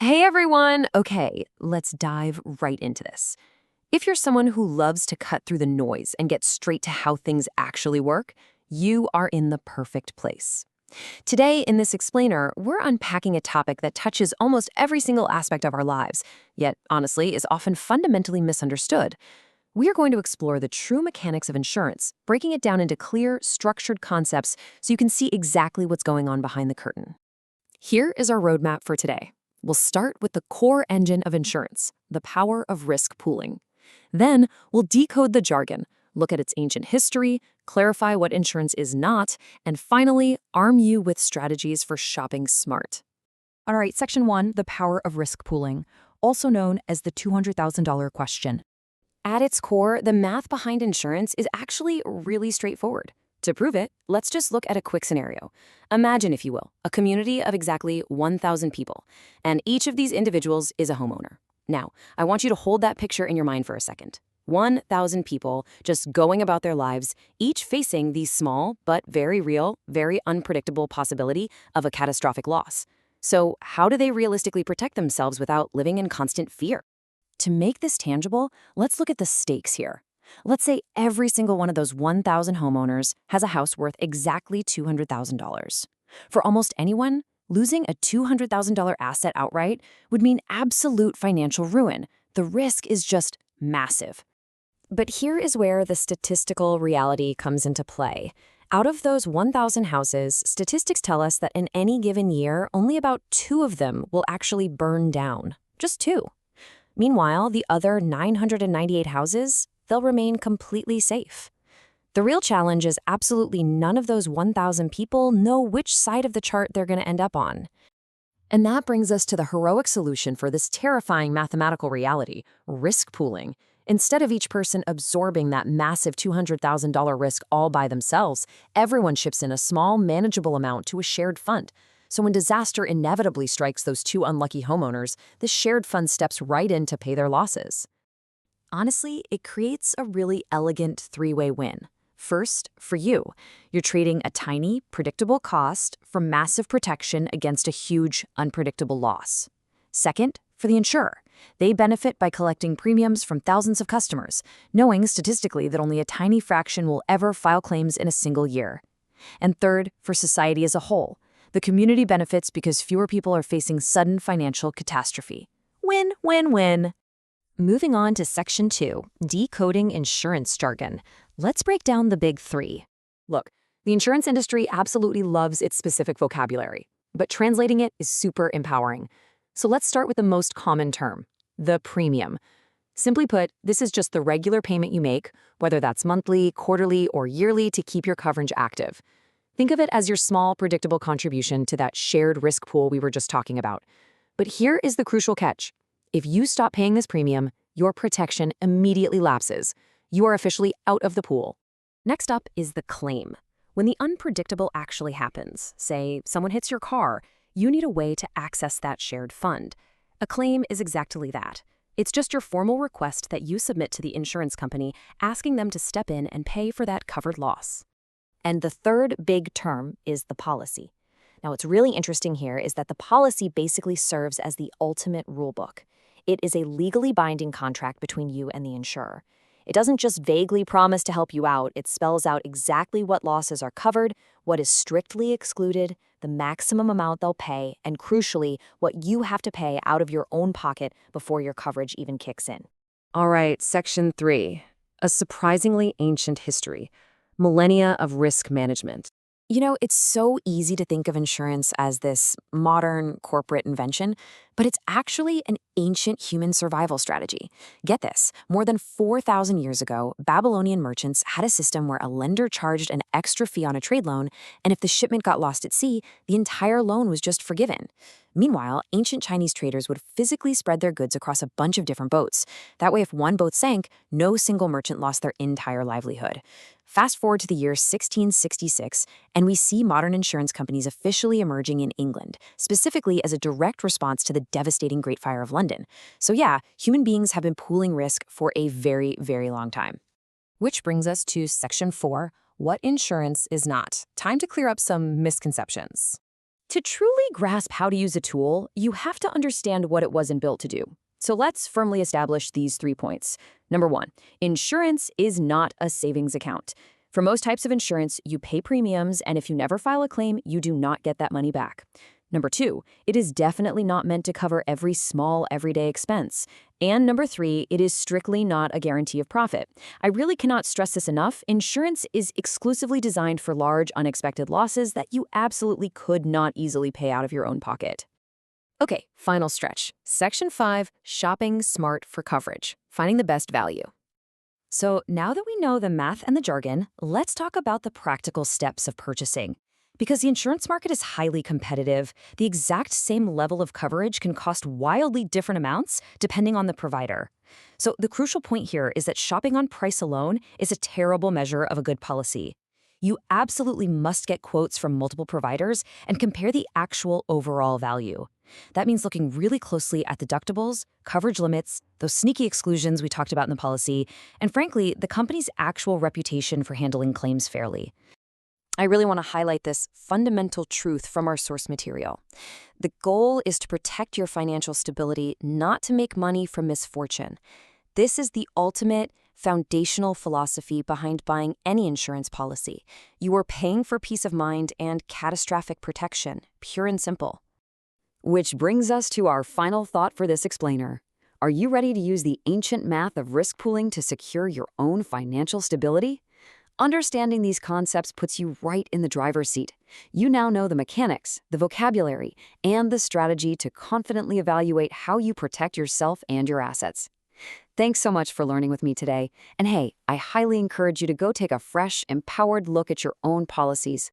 Hey everyone! Okay, let's dive right into this. If you're someone who loves to cut through the noise and get straight to how things actually work, you are in the perfect place. Today, in this explainer, we're unpacking a topic that touches almost every single aspect of our lives, yet, honestly, is often fundamentally misunderstood. We are going to explore the true mechanics of insurance, breaking it down into clear, structured concepts so you can see exactly what's going on behind the curtain. Here is our roadmap for today. We'll start with the core engine of insurance, the power of risk pooling. Then, we'll decode the jargon, look at its ancient history, clarify what insurance is not, and finally, arm you with strategies for shopping smart. All right, Section 1, the power of risk pooling, also known as the $200,000 question. At its core, the math behind insurance is actually really straightforward. To prove it, let's just look at a quick scenario. Imagine, if you will, a community of exactly 1,000 people, and each of these individuals is a homeowner. Now, I want you to hold that picture in your mind for a second. 1,000 people just going about their lives, each facing the small but very real, very unpredictable possibility of a catastrophic loss. So, how do they realistically protect themselves without living in constant fear? To make this tangible, let's look at the stakes here. Let's say every single one of those 1,000 homeowners has a house worth exactly $200,000. For almost anyone, losing a $200,000 asset outright would mean absolute financial ruin. The risk is just massive. But here is where the statistical reality comes into play. Out of those 1,000 houses, statistics tell us that in any given year, only about 2 of them will actually burn down. Just 2. Meanwhile, the other 998 houses, they'll remain completely safe. The real challenge is absolutely none of those 1,000 people know which side of the chart they're going to end up on. And that brings us to the heroic solution for this terrifying mathematical reality, risk pooling. Instead of each person absorbing that massive $200,000 risk all by themselves, everyone chips in a small, manageable amount to a shared fund. So when disaster inevitably strikes those 2 unlucky homeowners, this shared fund steps right in to pay their losses. Honestly, it creates a really elegant 3-way win. First, for you, you're trading a tiny, predictable cost for massive protection against a huge, unpredictable loss. Second, for the insurer, they benefit by collecting premiums from thousands of customers, knowing statistically that only a tiny fraction will ever file claims in a single year. And third, for society as a whole, the community benefits because fewer people are facing sudden financial catastrophe. Win, win, win. Moving on to Section 2, decoding insurance jargon. Let's break down the big 3. Look, the insurance industry absolutely loves its specific vocabulary, but translating it is super empowering. So let's start with the most common term, the premium. Simply put, this is just the regular payment you make, whether that's monthly, quarterly, or yearly, to keep your coverage active. Think of it as your small, predictable contribution to that shared risk pool we were just talking about. But here is the crucial catch. If you stop paying this premium, your protection immediately lapses. You are officially out of the pool. Next up is the claim. When the unpredictable actually happens, say someone hits your car, you need a way to access that shared fund. A claim is exactly that. It's just your formal request that you submit to the insurance company, asking them to step in and pay for that covered loss. And the third big term is the policy. Now, what's really interesting here is that the policy basically serves as the ultimate rulebook. It is a legally binding contract between you and the insurer. It doesn't just vaguely promise to help you out, it spells out exactly what losses are covered, what is strictly excluded, the maximum amount they'll pay, and crucially, what you have to pay out of your own pocket before your coverage even kicks in. All right, Section 3, a surprisingly ancient history, millennia of risk management. You know, it's so easy to think of insurance as this modern corporate invention, but it's actually an ancient human survival strategy. Get this, more than 4,000 years ago, Babylonian merchants had a system where a lender charged an extra fee on a trade loan, and if the shipment got lost at sea, the entire loan was just forgiven. Meanwhile, ancient Chinese traders would physically spread their goods across a bunch of different boats. That way, if one boat sank, no single merchant lost their entire livelihood. Fast forward to the year 1666, and we see modern insurance companies officially emerging in England, specifically as a direct response to the devastating Great Fire of London. So yeah, human beings have been pooling risk for a very, very long time. Which brings us to Section 4, what insurance is not. Time to clear up some misconceptions. To truly grasp how to use a tool, you have to understand what it wasn't built to do. So let's firmly establish these 3 points. Number 1, insurance is not a savings account. For most types of insurance, you pay premiums, and if you never file a claim, you do not get that money back. Number 2, it is definitely not meant to cover every small, everyday expense. And number 3, it is strictly not a guarantee of profit. I really cannot stress this enough. Insurance is exclusively designed for large, unexpected losses that you absolutely could not easily pay out of your own pocket. Okay, final stretch. Section 5, shopping smart for coverage, finding the best value. So now that we know the math and the jargon, let's talk about the practical steps of purchasing. Because the insurance market is highly competitive, the exact same level of coverage can cost wildly different amounts depending on the provider. So the crucial point here is that shopping on price alone is a terrible measure of a good policy. You absolutely must get quotes from multiple providers and compare the actual overall value. That means looking really closely at deductibles, coverage limits, those sneaky exclusions we talked about in the policy, and frankly, the company's actual reputation for handling claims fairly. I really want to highlight this fundamental truth from our source material. The goal is to protect your financial stability, not to make money from misfortune. This is the ultimate foundational philosophy behind buying any insurance policy. You are paying for peace of mind and catastrophic protection, pure and simple. Which brings us to our final thought for this explainer. Are you ready to use the ancient math of risk pooling to secure your own financial stability? Understanding these concepts puts you right in the driver's seat. You now know the mechanics, the vocabulary, and the strategy to confidently evaluate how you protect yourself and your assets. Thanks so much for learning with me today. And hey, I highly encourage you to go take a fresh, empowered look at your own policies.